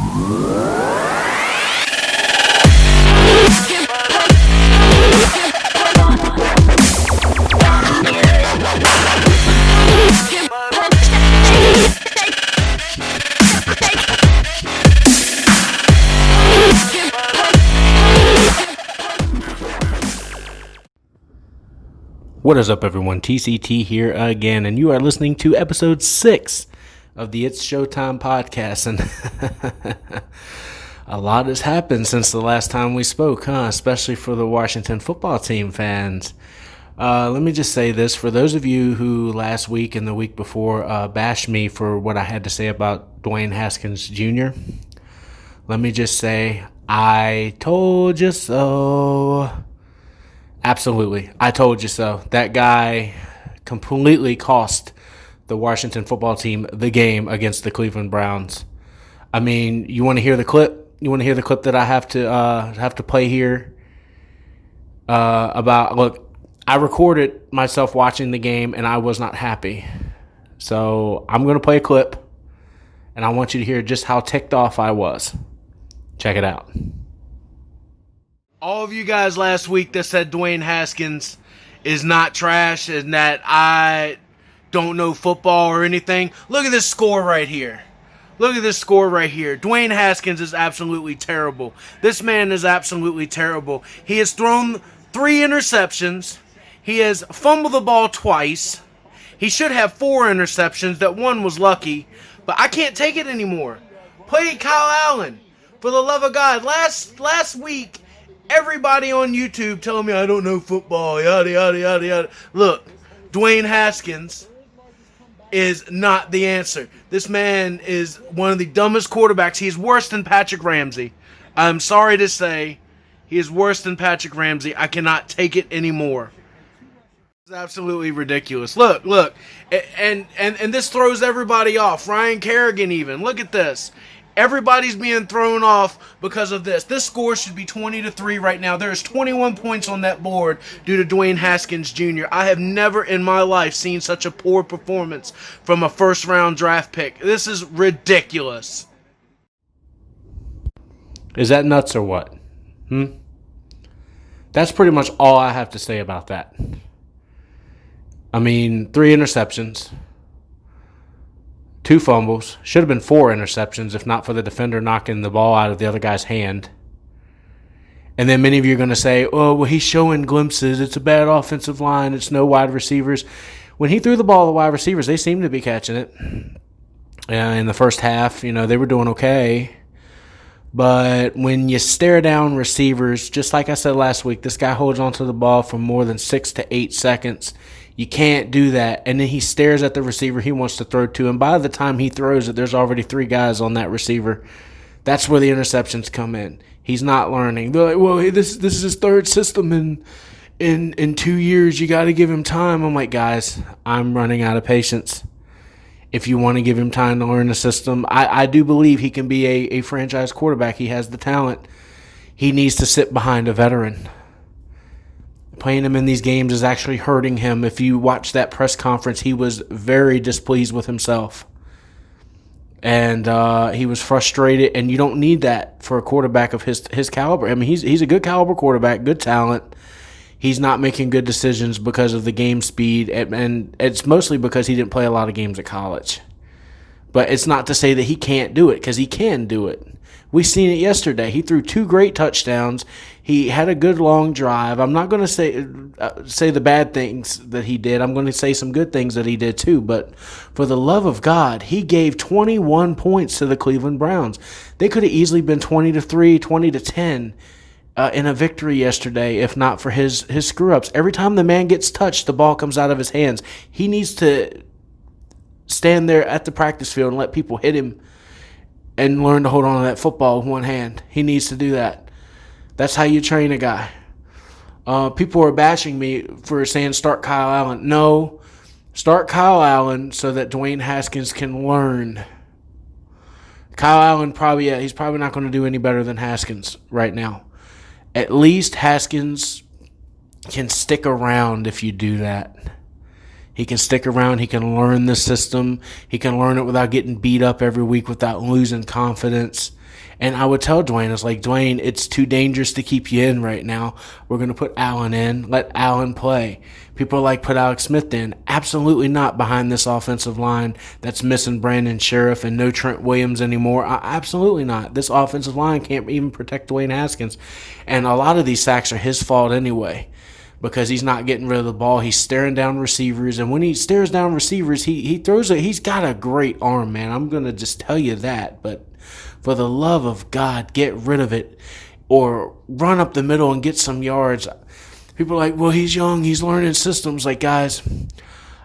What is up, everyone? TCT here again, and you are listening to episode 6 of the It's Showtime podcast. And a lot has happened since the last time we spoke, especially for the Washington football team fans. Let me just say this. For those of you who last week and the week before bashed me for what I had to say about Dwayne Haskins Jr., let me just say, I told you so. Absolutely. I told you so. That guy completely cost the Washington football team the game against the Cleveland Browns. I mean, you want to hear the clip? You want to hear the clip that I have to play here? Look, I recorded myself watching the game and I was not happy. So I'm going to play a clip and I want you to hear just how ticked off I was. Check it out. All of you guys last week that said Dwayne Haskins is not trash and that I don't know football or anything, look at this score right here. Look at this score right here. Dwayne Haskins is absolutely terrible. This man is absolutely terrible. He has thrown 3 interceptions. He has fumbled the ball twice. He should have 4 interceptions. That one was lucky. But I can't take it anymore. Play Kyle Allen. For the love of God. Last week, everybody on YouTube telling me I don't know football, yada, yada, yada, yada. Look, Dwayne Haskins is not the answer. This man is one of the dumbest quarterbacks. He's worse than Patrick Ramsey. I'm sorry to say, he is worse than Patrick Ramsey. I cannot take it anymore. It's absolutely ridiculous. Look, and this throws everybody off. Ryan Kerrigan even. Look at this. Everybody's being thrown off because of this. This score should be 20-3 right now. There's 21 points on that board due to Dwayne Haskins Jr. I have never in my life seen such a poor performance from a first-round draft pick. This is ridiculous. Is that nuts or what? That's pretty much all I have to say about that. I mean, 3 interceptions. 2 fumbles. Should have been 4 interceptions if not for the defender knocking the ball out of the other guy's hand. And then many of you are going to say, oh, well, he's showing glimpses. It's a bad offensive line. It's no wide receivers. When he threw the ball to wide receivers, they seemed to be catching it. In the first half, they were doing okay. But when you stare down receivers, just like I said last week, this guy holds onto the ball for more than 6 to 8 seconds. You can't do that. And then he stares at the receiver he wants to throw to. And by the time he throws it, there's already 3 guys on that receiver. That's where the interceptions come in. He's not learning. They're like, well, hey, this is his 3rd system in 2 years. You got to give him time. I'm like, guys, I'm running out of patience. If you want to give him time to learn the system, I do believe he can be a franchise quarterback. He has the talent. He needs to sit behind a veteran. Playing him in these games is actually hurting him. If you watch that press conference, he was very displeased with himself. And he was frustrated, and you don't need that for a quarterback of his caliber. I mean, he's a good caliber quarterback, good talent. He's not making good decisions because of the game speed, and it's mostly because he didn't play a lot of games at college. But it's not to say that he can't do it, because he can do it. We seen it yesterday. He threw 2 great touchdowns. He had a good long drive. I'm not going to say the bad things that he did. I'm going to say some good things that he did too. But for the love of God, he gave 21 points to the Cleveland Browns. They could have easily been 20-3, 20-10 in a victory yesterday if not for his screw-ups. Every time the man gets touched, the ball comes out of his hands. He needs to stand there at the practice field and let people hit him and learn to hold on to that football with one hand. He needs to do that. That's how you train a guy. People are bashing me for saying start Kyle Allen. No, start Kyle Allen so that Dwayne Haskins can learn. Kyle Allen he's probably not going to do any better than Haskins right now. At least Haskins can stick around if you do that. He can stick around. He can learn the system. He can learn it without getting beat up every week, without losing confidence. And I would tell Dwayne, it's like, Dwayne, it's too dangerous to keep you in right now. We're going to put Allen in. Let Allen play. People are like, put Alex Smith in. Absolutely not behind this offensive line that's missing Brandon Sheriff and no Trent Williams anymore. Absolutely not. This offensive line can't even protect Dwayne Haskins. And a lot of these sacks are his fault anyway, because he's not getting rid of the ball. He's staring down receivers. And when he stares down receivers, he throws it. He's got a great arm, man. I'm going to just tell you that. But for the love of God, get rid of it or run up the middle and get some yards. People are like, well, he's young, he's learning systems. Like, guys,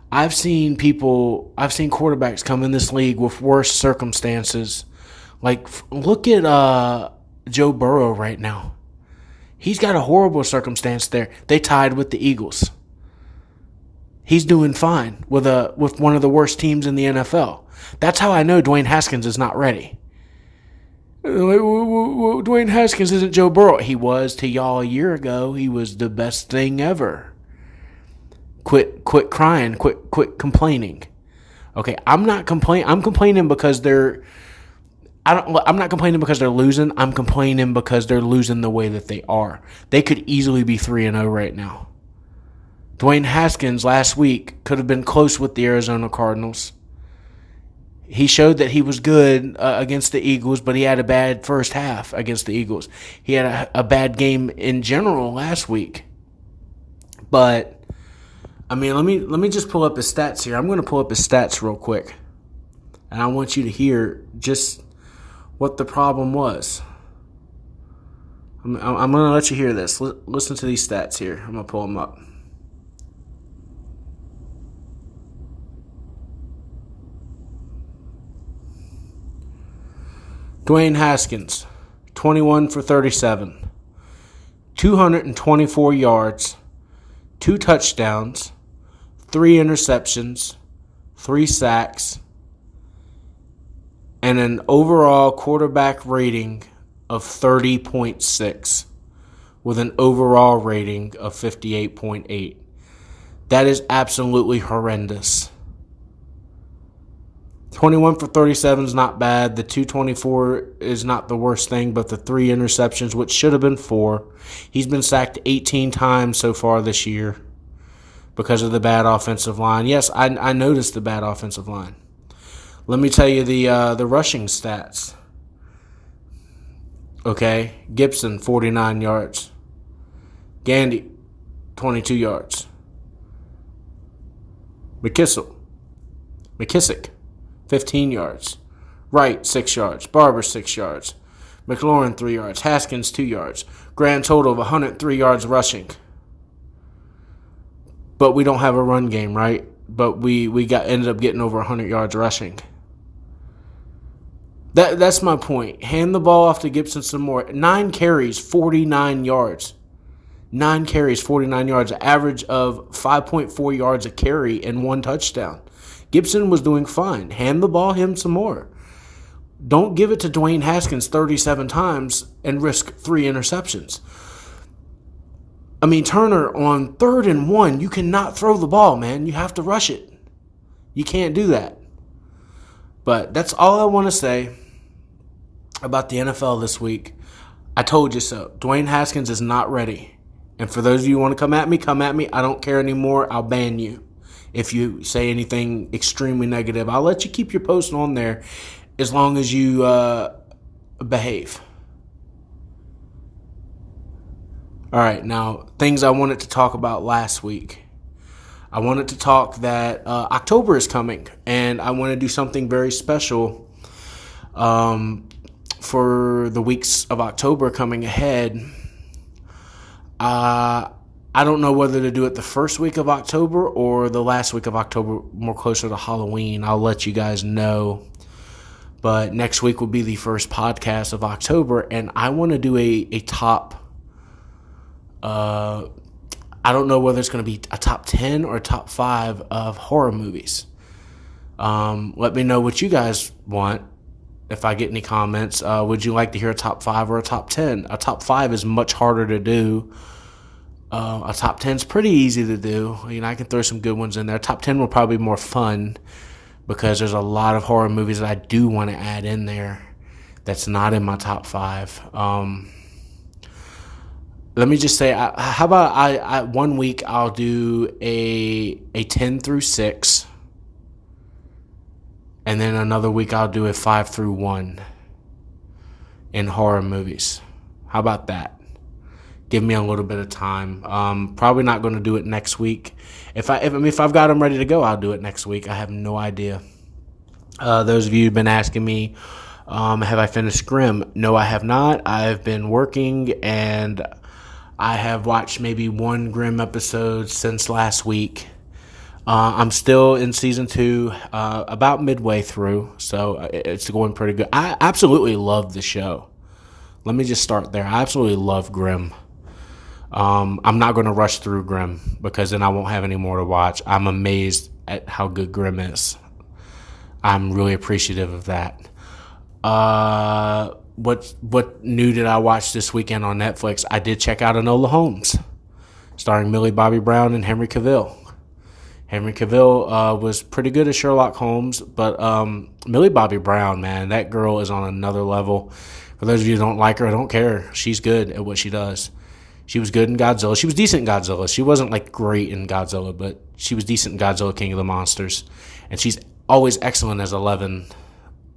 I've seen quarterbacks come in this league with worse circumstances. Like, look at Joe Burrow right now. He's got a horrible circumstance there. They tied with the Eagles. He's doing fine with one of the worst teams in the NFL. That's how I know Dwayne Haskins is not ready. Dwayne Haskins isn't Joe Burrow. He was to y'all a year ago. He was the best thing ever. Quit crying. Quit complaining. Okay, I'm not complaining. I'm complaining because I'm not complaining because they're losing. I'm complaining because they're losing the way that they are. They could easily be 3-0 right now. Dwayne Haskins last week could have been close with the Arizona Cardinals. He showed that he was good against the Eagles, but he had a bad first half against the Eagles. He had a bad game in general last week. But, I mean, let me just pull up his stats here. I'm going to pull up his stats real quick. And I want you to hear just what the problem was. I'm going to let you hear this. Listen to these stats here. I'm going to pull them up. Dwayne Haskins, 21 for 37, 224 yards, 2 touchdowns, 3 interceptions, 3 sacks, and an overall quarterback rating of 30.6 with an overall rating of 58.8. That is absolutely horrendous. 21 for 37 is not bad. The 224 is not the worst thing, but the 3 interceptions, which should have been 4. He's been sacked 18 times so far this year because of the bad offensive line. Yes, I noticed the bad offensive line. Let me tell you the rushing stats. Okay, Gibson, 49 yards. Gandy, 22 yards. McKissick, 15 yards. Wright, 6 yards. Barber, 6 yards. McLaurin, 3 yards. Haskins, 2 yards. Grand total of 103 yards rushing. But we don't have a run game, right? But we ended up getting over 100 yards rushing. That's my point. Hand the ball off to Gibson some more. 9 carries, 49 yards. 9 carries, 49 yards. An average of 5.4 yards a carry and 1 touchdown. Gibson was doing fine. Hand the ball him some more. Don't give it to Dwayne Haskins 37 times and risk 3 interceptions. I mean, Turner, on 3rd and 1, you cannot throw the ball, man. You have to rush it. You can't do that. But that's all I want to say about the NFL this week. I told you so. Dwayne Haskins is not ready. And for those of you who want to come at me, come at me. I don't care anymore. I'll ban you. If you say anything extremely negative, I'll let you keep your post on there as long as you behave. All right, now, things I wanted to talk about last week. I wanted to talk that October is coming, and I want to do something very special for the weeks of October coming ahead. I don't know whether to do it the first week of October or the last week of October, more closer to Halloween. I'll let you guys know. But next week will be the first podcast of October, and I want to do a top, I don't know whether it's going to be a top 10 or a top 5 of horror movies. Let me know what you guys want. If I get any comments, would you like to hear a top 5 or a top 10? A top 5 is much harder to do. A top 10 is pretty easy to do. You know, I can throw some good ones in there. Top 10 will probably be more fun because there's a lot of horror movies that I do want to add in there that's not in my top 5. Let me just say, how about I 1 week I'll do a 10 through 6, and then another week I'll do a 5 through 1 in horror movies. How about that? Give me a little bit of time. Probably not going to do it next week. If I've got them ready to go, I'll do it next week. I have no idea. Those of you who've been asking me, have I finished Grimm? No, I have not. I've been working, and I have watched maybe 1 Grimm episode since last week. I'm still in season 2, about midway through, so it's going pretty good. I absolutely love the show. Let me just start there. I absolutely love Grimm. I'm not going to rush through Grimm because then I won't have any more to watch. I'm amazed at how good Grimm is. I'm really appreciative of that. What new did I watch this weekend on Netflix? I did check out Enola Holmes, starring Millie Bobby Brown and Henry Cavill. Henry Cavill was pretty good as Sherlock Holmes, but Millie Bobby Brown, man, that girl is on another level. For those of you who don't like her, I don't care. She's good at what she does. She was good in Godzilla. She was decent in Godzilla. She wasn't like great in Godzilla, but she was decent in Godzilla King of the Monsters. And she's always excellent as Eleven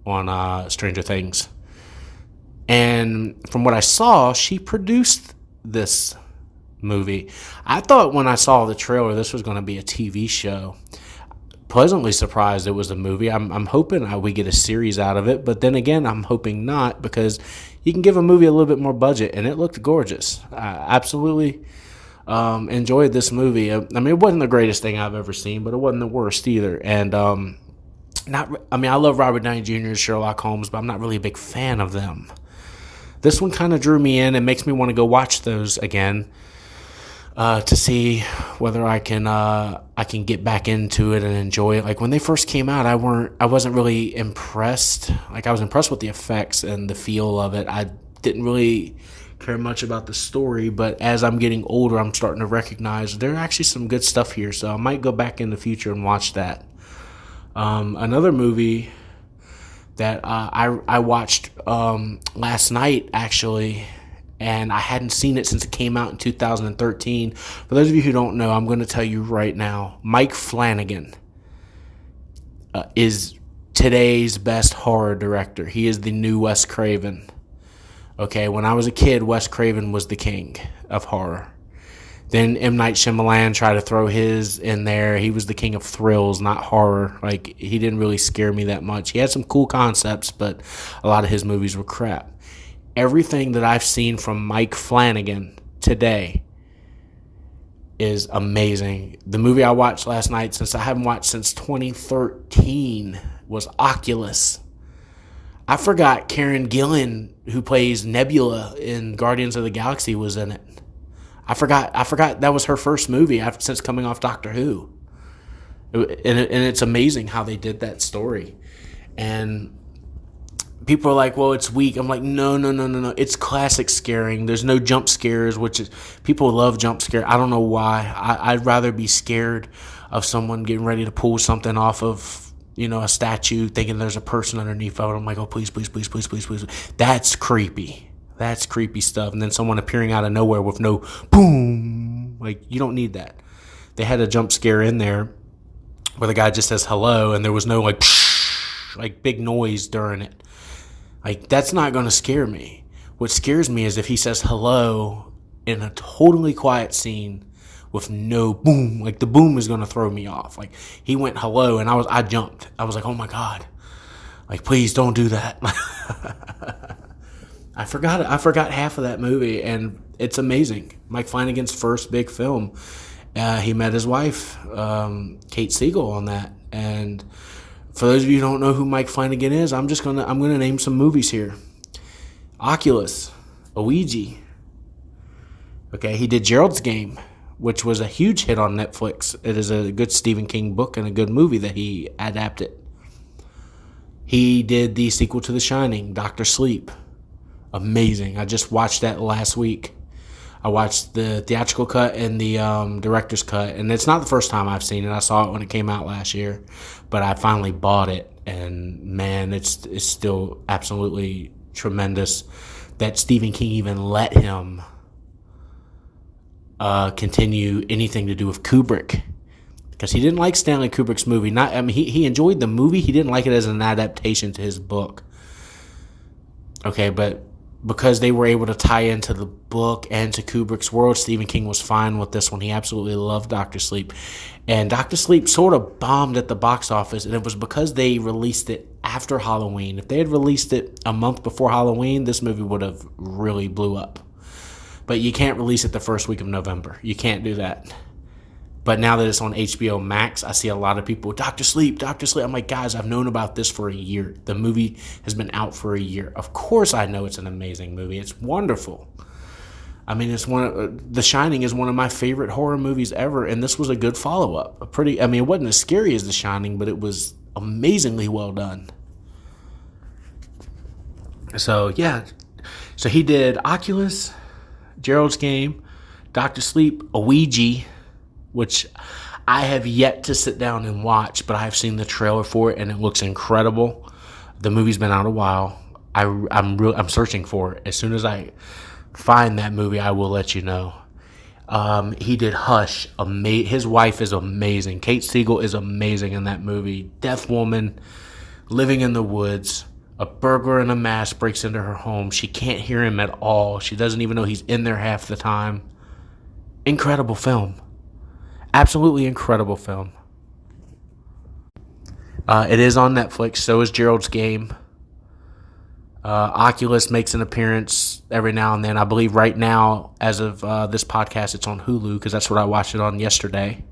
on Stranger Things. And from what I saw, she produced this movie. I thought when I saw the trailer this was going to be a TV show. Pleasantly surprised it was a movie. I'm hoping we get a series out of it, but then again, I'm hoping not, because you can give a movie a little bit more budget, and it looked gorgeous. I absolutely enjoyed this movie. I mean, it wasn't the greatest thing I've ever seen, but it wasn't the worst either. And I love Robert Downey Jr. as Sherlock Holmes, but I'm not really a big fan of them. This one kind of drew me in and makes me want to go watch those again. To see whether I can get back into it and enjoy it. Like when they first came out, I wasn't really impressed. Like I was impressed with the effects and the feel of it. I didn't really care much about the story, but as I'm getting older, I'm starting to recognize there's actually some good stuff here. So I might go back in the future and watch that. Another movie that I watched last night actually, and I hadn't seen it since it came out in 2013. For those of you who don't know, I'm going to tell you right now, Mike Flanagan is today's best horror director. He is the new Wes Craven. Okay, when I was a kid, Wes Craven was the king of horror. Then M. Night Shyamalan tried to throw his in there. He was the king of thrills, not horror. Like, he didn't really scare me that much. He had some cool concepts, but a lot of his movies were crap. Everything that I've seen from Mike Flanagan today is amazing. The movie I watched last night, since I haven't watched since 2013, was Oculus. I forgot Karen Gillan, who plays Nebula in Guardians of the Galaxy, was in it. I forgot that was her first movie since coming off Doctor Who. And it's amazing how they did that story. And people are like, well, it's weak. I'm like, no. It's classic scaring. There's no jump scares, which is, people love jump scare. I don't know why. I'd rather be scared of someone getting ready to pull something off of, a statue, thinking there's a person underneath of it. I'm like, oh, please. That's creepy. That's creepy stuff. And then someone appearing out of nowhere with no boom. Like, you don't need that. They had a jump scare in there where the guy just says hello, and there was no like big noise during it. Like, that's not going to scare me. What scares me is if he says hello in a totally quiet scene with no boom. Like, the boom is going to throw me off. Like, he went hello, and I jumped. I was like, oh my God. Like, please don't do that. I forgot half of that movie, and it's amazing. Mike Flanagan's first big film. He met his wife, Kate Siegel, on that. And for those of you who don't know who Mike Flanagan is, I'm gonna name some movies here. Oculus, Ouija. Okay, he did Gerald's Game, which was a huge hit on Netflix. It is a good Stephen King book and a good movie that he adapted. He did the sequel to The Shining, Dr. Sleep. Amazing. I just watched that last week. I watched the theatrical cut and the director's cut, and it's not the first time I've seen it. I saw it when it came out last year, but I finally bought it, and man, it's still absolutely tremendous that Stephen King even let him continue anything to do with Kubrick, because he didn't like Stanley Kubrick's movie. He enjoyed the movie. He didn't like it as an adaptation to his book. Okay, but because they were able to tie into the book and to Kubrick's world, Stephen King was fine with this one. He absolutely loved Dr. Sleep. And Dr. Sleep sort of bombed at the box office, and it was because they released it after Halloween. If they had released it a month before Halloween, this movie would have really blew up. But you can't release it the first week of November. You can't do that. But now that it's on HBO Max, I see a lot of people, Dr. Sleep, Dr. Sleep. I'm like, guys, I've known about this for a year. The movie has been out for a year. Of course I know it's an amazing movie. It's wonderful. I mean, The Shining is one of my favorite horror movies ever, and this was a good follow-up. It wasn't as scary as The Shining, but it was amazingly well done. So, yeah. So he did Oculus, Gerald's Game, Dr. Sleep, a Ouija, which I have yet to sit down and watch, but I have seen the trailer for it, and it looks incredible. The movie's been out a while. I'm searching for it. As soon as I find that movie, I will let you know. He did Hush. His wife is amazing. Kate Siegel is amazing in that movie. Deaf woman, living in the woods. A burglar in a mask breaks into her home. She can't hear him at all. She doesn't even know he's in there half the time. Incredible film. Absolutely incredible film. It is on Netflix. So is Gerald's Game. Oculus makes an appearance every now and then. I believe right now, as of this podcast, it's on Hulu, because that's what I watched it on yesterday.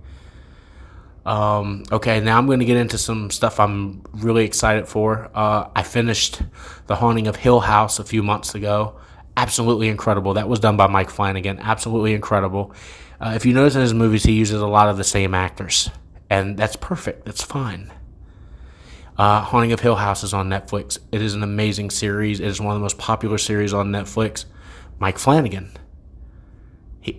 Okay, now I'm going to get into some stuff I'm really excited for. I finished The Haunting of Hill House a few months ago. Absolutely incredible. That was done by Mike Flanagan. Absolutely incredible. If you notice in his movies, he uses a lot of the same actors, and that's perfect. That's fine. Haunting of Hill House is on Netflix. It is an amazing series. It is one of the most popular series on Netflix. Mike Flanagan.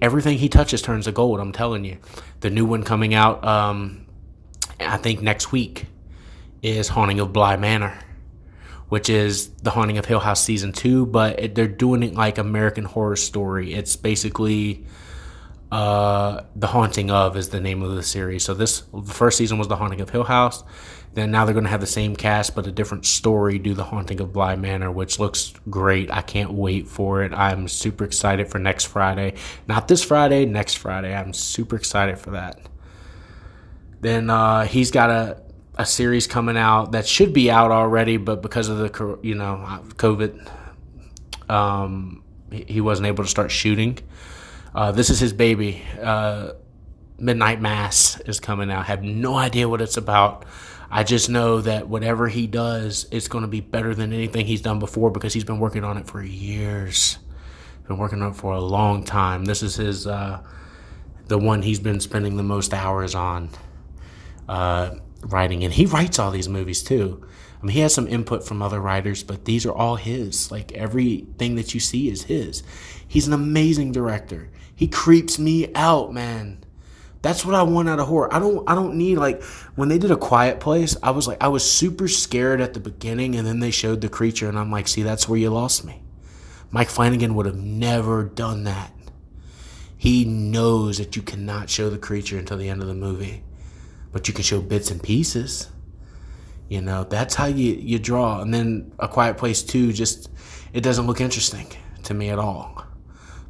Everything he touches turns to gold, I'm telling you. The new one coming out, I think next week, is Haunting of Bly Manor, which is The Haunting of Hill House Season 2, but they're doing it like American Horror Story. It's basically The Haunting of is the name of the series. So the first season was The Haunting of Hill House. Then now they're going to have the same cast but a different story, do The Haunting of Bly Manor, which looks great. I can't wait for it. I'm super excited for next Friday. Not this Friday, next Friday. I'm super excited for that. Then he's got a series coming out that should be out already, but because of the COVID, he wasn't able to start shooting. This is his baby. Midnight Mass is coming out. I have no idea what it's about. I just know that whatever he does, it's going to be better than anything he's done before, because he's been working on it for years. Been working on it for a long time. This is his the one he's been spending the most hours on writing. And he writes all these movies too. I mean, he has some input from other writers, but these are all his. Like, everything that you see is his. He's an amazing director. He creeps me out, man. That's what I want out of horror. I don't need, like, when they did A Quiet Place, I was super scared at the beginning, and then they showed the creature, and I'm like, see, that's where you lost me. Mike Flanagan would have never done that. He knows that you cannot show the creature until the end of the movie, but you can show bits and pieces. You know, that's how you draw. And then A Quiet Place 2, just, it doesn't look interesting to me at all,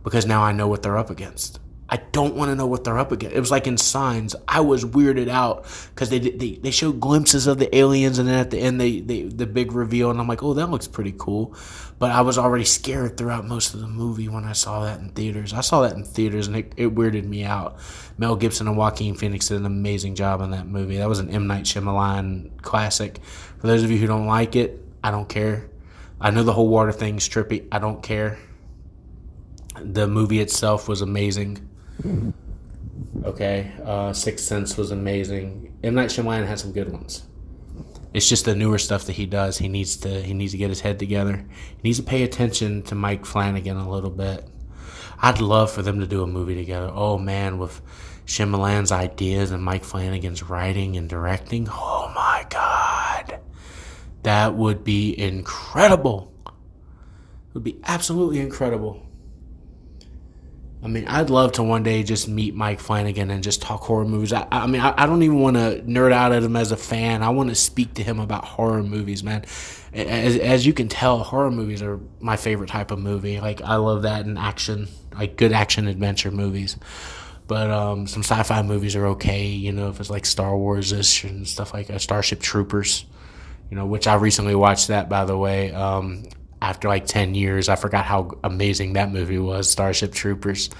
because now I know what they're up against. I don't want to know what they're up against. It was like in Signs. I was weirded out because they showed glimpses of the aliens, and then at the end the big reveal, and I'm like, oh, that looks pretty cool. But I was already scared throughout most of the movie when I saw that in theaters. I saw that in theaters, and it weirded me out. Mel Gibson and Joaquin Phoenix did an amazing job in that movie. That was an M. Night Shyamalan classic. For those of you who don't like it, I don't care. I know the whole water thing's trippy. I don't care. The movie itself was amazing. Okay, Sixth Sense was amazing. M. Night Shyamalan had some good ones. It's just the newer stuff that he does. He needs to get his head together. He needs to pay attention to Mike Flanagan a little bit. I'd love for them to do a movie together. Oh man, with Shyamalan's ideas and Mike Flanagan's writing and directing. Oh my God, that would be incredible. would be absolutely incredible. I mean, I'd love to one day just meet Mike Flanagan and just talk horror movies. I mean, I don't even want to nerd out at him as a fan. I want to speak to him about horror movies, man. As you can tell, horror movies are my favorite type of movie. Like, I love that in action, like good action adventure movies. But some sci-fi movies are okay, you know, if it's like Star Wars-ish and stuff like that. Starship Troopers, you know, which I recently watched that, by the way. After like 10 years, I forgot how amazing that movie was, Starship Troopers.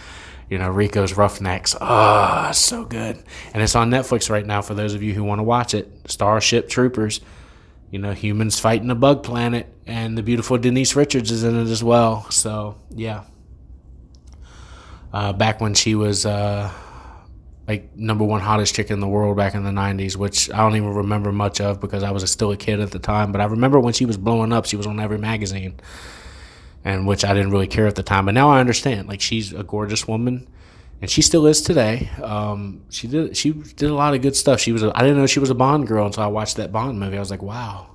You know, Rico's Roughnecks. Oh, so good. And it's on Netflix right now for those of you who want to watch it. Starship Troopers. You know, humans fighting a bug planet. And the beautiful Denise Richards is in it as well. So, yeah. Back when she was like #1 hottest chick in the world back in the 90s, which I don't even remember much of because I was still a kid at the time. But I remember when she was blowing up, she was on every magazine, and which I didn't really care at the time. But now I understand. Like, she's a gorgeous woman, and she still is today. She did a lot of good stuff. I didn't know she was a Bond girl until I watched that Bond movie. I was like, wow.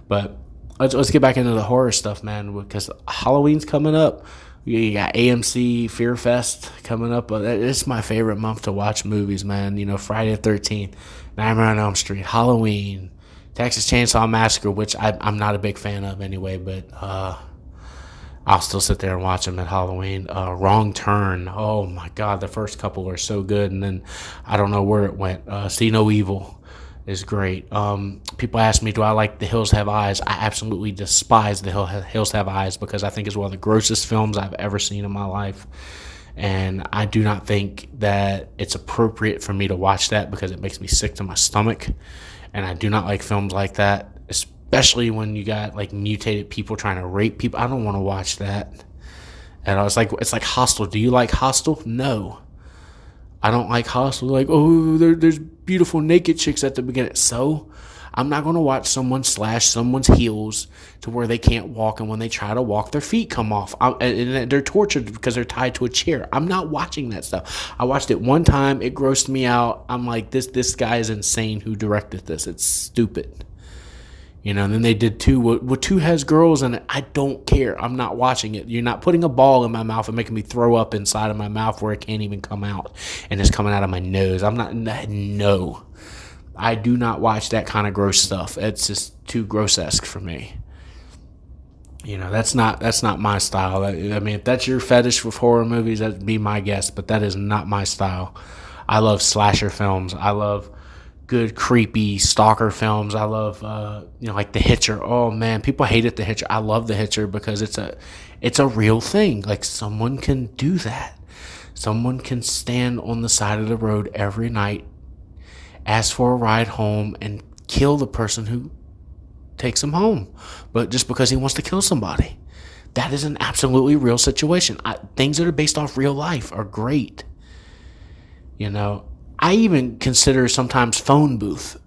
But let's get back into the horror stuff, man, because Halloween's coming up. You got AMC Fear Fest coming up. It's my favorite month to watch movies, man. You know, Friday the 13th, Nightmare on Elm Street, Halloween, Texas Chainsaw Massacre, which I'm not a big fan of anyway, but I'll still sit there and watch them at Halloween. Wrong Turn. Oh, my God. The first couple are so good, and then I don't know where it went. See No Evil is great. People ask me, do I like The Hills Have Eyes? I absolutely despise The Hills Have Eyes because I think it's one of the grossest films I've ever seen in my life. And I do not think that it's appropriate for me to watch that because it makes me sick to my stomach. And I do not like films like that, especially when you got like mutated people trying to rape people. I don't want to watch that. And it's like Hostel. Do you like Hostel? No. I don't like Hostel. Like, oh, there's beautiful naked chicks at the beginning. So I'm not going to watch someone slash someone's heels to where they can't walk, and when they try to walk, their feet come off. And they're tortured because they're tied to a chair. I'm not watching that stuff. I watched it one time. It grossed me out. I'm like, this guy is insane who directed this. It's stupid. You know, and then they did 2. Well, 2 has girls in it. I don't care. I'm not watching it. You're not putting a ball in my mouth and making me throw up inside of my mouth where it can't even come out. And it's coming out of my nose. No. I do not watch that kind of gross stuff. It's just too gross-esque for me. You know, that's not my style. I mean, if that's your fetish with horror movies, that'd be my guess. But that is not my style. I love slasher films. I love good creepy stalker films. I love like The Hitcher. Oh man, people hated The Hitcher. I love The Hitcher because it's a real thing. Like, someone can do that. Someone can stand on the side of the road every night, ask for a ride home, and kill the person who takes him home, but just because he wants to kill somebody. That is an absolutely real situation. Things that are based off real life are great. You know, I even consider sometimes Phone Booth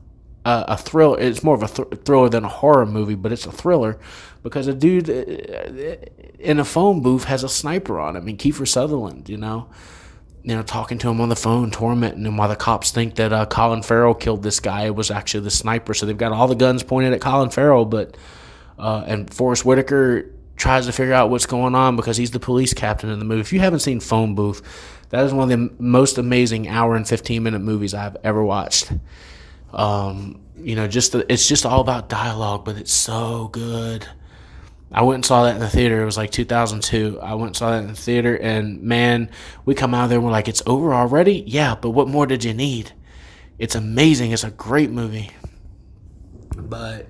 a thriller. It's more of a thriller than a horror movie, but it's a thriller because a dude in a phone booth has a sniper on him. And Kiefer Sutherland, you know, talking to him on the phone, tormenting him while the cops think that Colin Farrell killed this guy. It was actually the sniper. So they've got all the guns pointed at Colin Farrell, and Forrest Whitaker tries to figure out what's going on because he's the police captain in the movie. If you haven't seen Phone Booth, that is one of the most amazing hour and 15-minute movies I've ever watched. It's just all about dialogue, but it's so good. I went and saw that in the theater. It was like 2002. I went and saw that in the theater, and man, we come out of there and we're like, it's over already? Yeah, but what more did you need? It's amazing. It's a great movie. But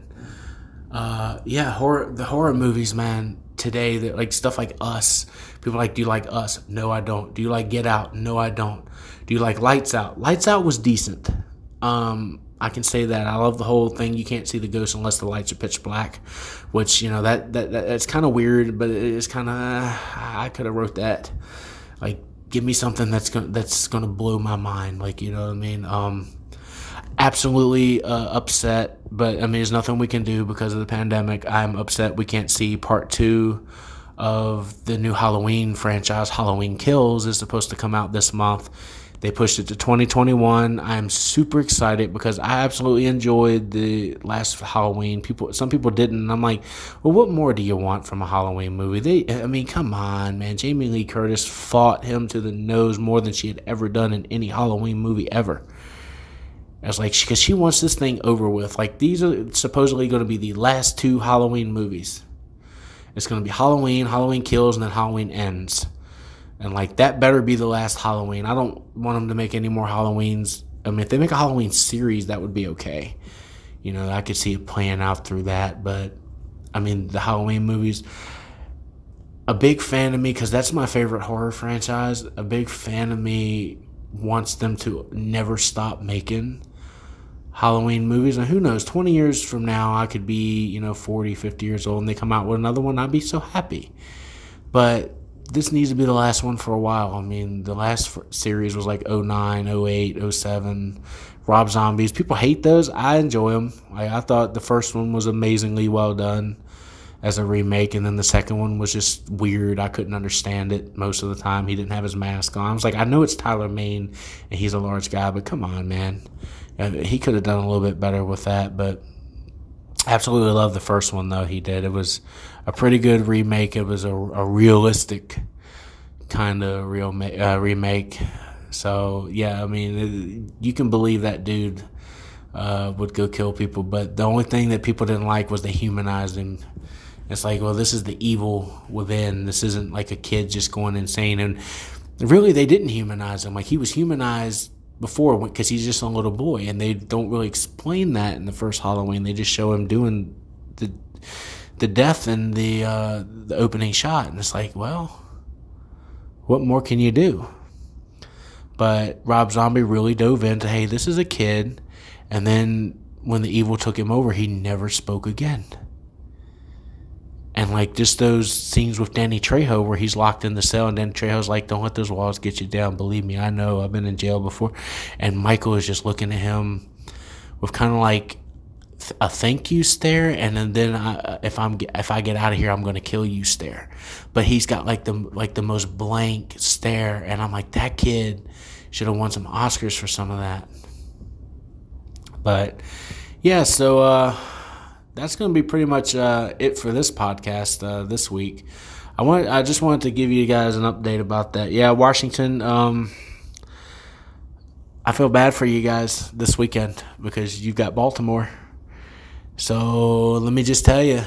the horror movies, man, today, like stuff like Us. People are like, do you like Us? No, I don't. Do you like Get Out? No, I don't. Do you like Lights Out? Lights Out was decent. I can say that. I love the whole thing. You can't see the ghost unless the lights are pitch black, which, that's kind of weird, but it is kind of, I could have wrote that. Like, give me something that's gonna blow my mind. Like, you know what I mean? Absolutely upset, but I mean, there's nothing we can do because of the pandemic. I'm upset we can't see part 2 of the new Halloween franchise. Halloween Kills is supposed to come out this month. They pushed it to 2021. I'm super excited because I absolutely enjoyed the last Halloween. Some people didn't. And I'm like, well, what more do you want from a Halloween movie? Come on, man. Jamie Lee Curtis fought him to the nose more than she had ever done in any Halloween movie ever. I was like, because she wants this thing over with. Like, these are supposedly going to be the last 2 Halloween movies. It's going to be Halloween Kills, and then Halloween Ends. And, like, that better be the last Halloween. I don't want them to make any more Halloweens. I mean, if they make a Halloween series, that would be okay. You know, I could see it playing out through that. But, I mean, the Halloween movies, a big fan of me, because that's my favorite horror franchise, a big fan of me wants them to never stop making Halloween movies. And who knows, 20 years from now, I could be, 40, 50 years old, and they come out with another one. I'd be so happy. But this needs to be the last one for a while. I mean, the last series was like 09, 08, 07. Rob Zombies. People hate those. I enjoy them. I thought the first one was amazingly well done as a remake, and then the second one was just weird. I couldn't understand it most of the time. He didn't have his mask on. I was like, I know it's Tyler Mane, and he's a large guy, but come on, man. He could have done a little bit better with that, but absolutely love the first one, though. He did. It was a pretty good remake. It was a realistic kind of remake. So, yeah, I mean, you can believe that dude would go kill people, but the only thing that people didn't like was they humanized him. It's like, well, this is the evil within. This isn't like a kid just going insane. And really, they didn't humanize him. Like, he was humanized before because he's just a little boy, and they don't really explain that in the first Halloween. They just show him doing the death in the opening shot, and it's like, well, what more can you do? But Rob Zombie really dove into, hey, this is a kid, and then when the evil took him over, he never spoke again. And, like, just those scenes with Danny Trejo where he's locked in the cell, and Danny Trejo's like, don't let those walls get you down. Believe me, I know. I've been in jail before. And Michael is just looking at him with kind of like a thank you stare, and then if I get out of here, I'm going to kill you stare. But he's got like the most blank stare, and I'm like, that kid should have won some Oscars for some of that. But, yeah, so that's going to be pretty much it for this podcast this week. I just wanted to give you guys an update about that. Yeah, Washington, I feel bad for you guys this weekend because you've got Baltimore. So let me just tell you,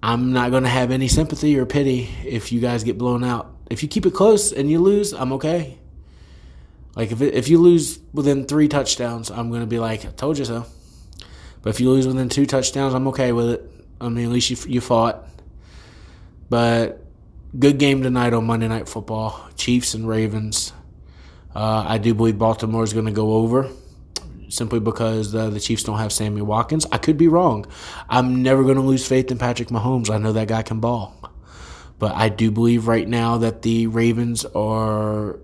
I'm not going to have any sympathy or pity if you guys get blown out. If you keep it close and you lose, I'm okay. Like, if you lose within 3 touchdowns, I'm going to be like, I told you so. But if you lose within 2 touchdowns, I'm okay with it. I mean, at least you fought. But good game tonight on Monday Night Football. Chiefs and Ravens. I do believe Baltimore is going to go over simply because the Chiefs don't have Sammy Watkins. I could be wrong. I'm never going to lose faith in Patrick Mahomes. I know that guy can ball. But I do believe right now that the Ravens are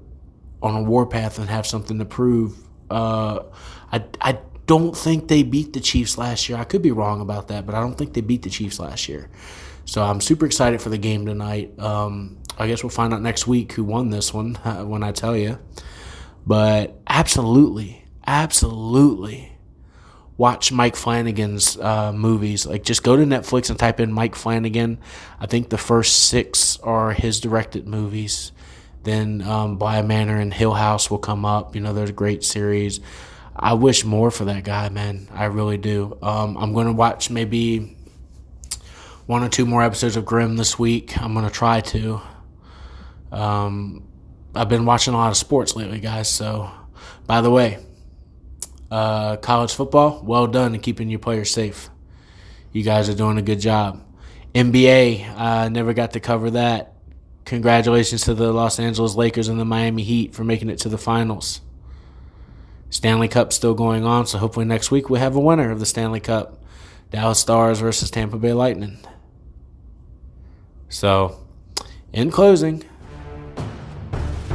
on a warpath and have something to prove. I don't think they beat the Chiefs last year. I could be wrong about that, but I don't think they beat the Chiefs last year. So I'm super excited for the game tonight. I guess we'll find out next week who won this one when I tell you. But absolutely watch Mike Flanagan's movies. Like, just go to Netflix and type in Mike Flanagan. I think the first 6 are his directed movies. Then Bly Manor and Hill House will come up. There's a great series. I wish more for that guy, man. I really do. I'm going to watch maybe 1 or 2 more episodes of Grimm this week. I'm going to try to. I've been watching a lot of sports lately, guys. So, by the way, college football, well done in keeping your players safe. You guys are doing a good job. NBA, I never got to cover that. Congratulations to the Los Angeles Lakers and the Miami Heat for making it to the finals. Stanley Cup's still going on, so hopefully next week we have a winner of the Stanley Cup. Dallas Stars versus Tampa Bay Lightning. So, in closing,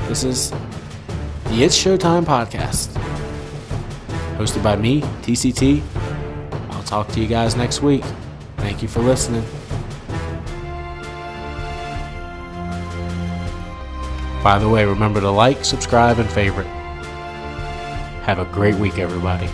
this is the It's Showtime podcast, hosted by me, TCT. I'll talk to you guys next week. Thank you for listening. By the way, remember to like, subscribe, and favorite. Have a great week, everybody.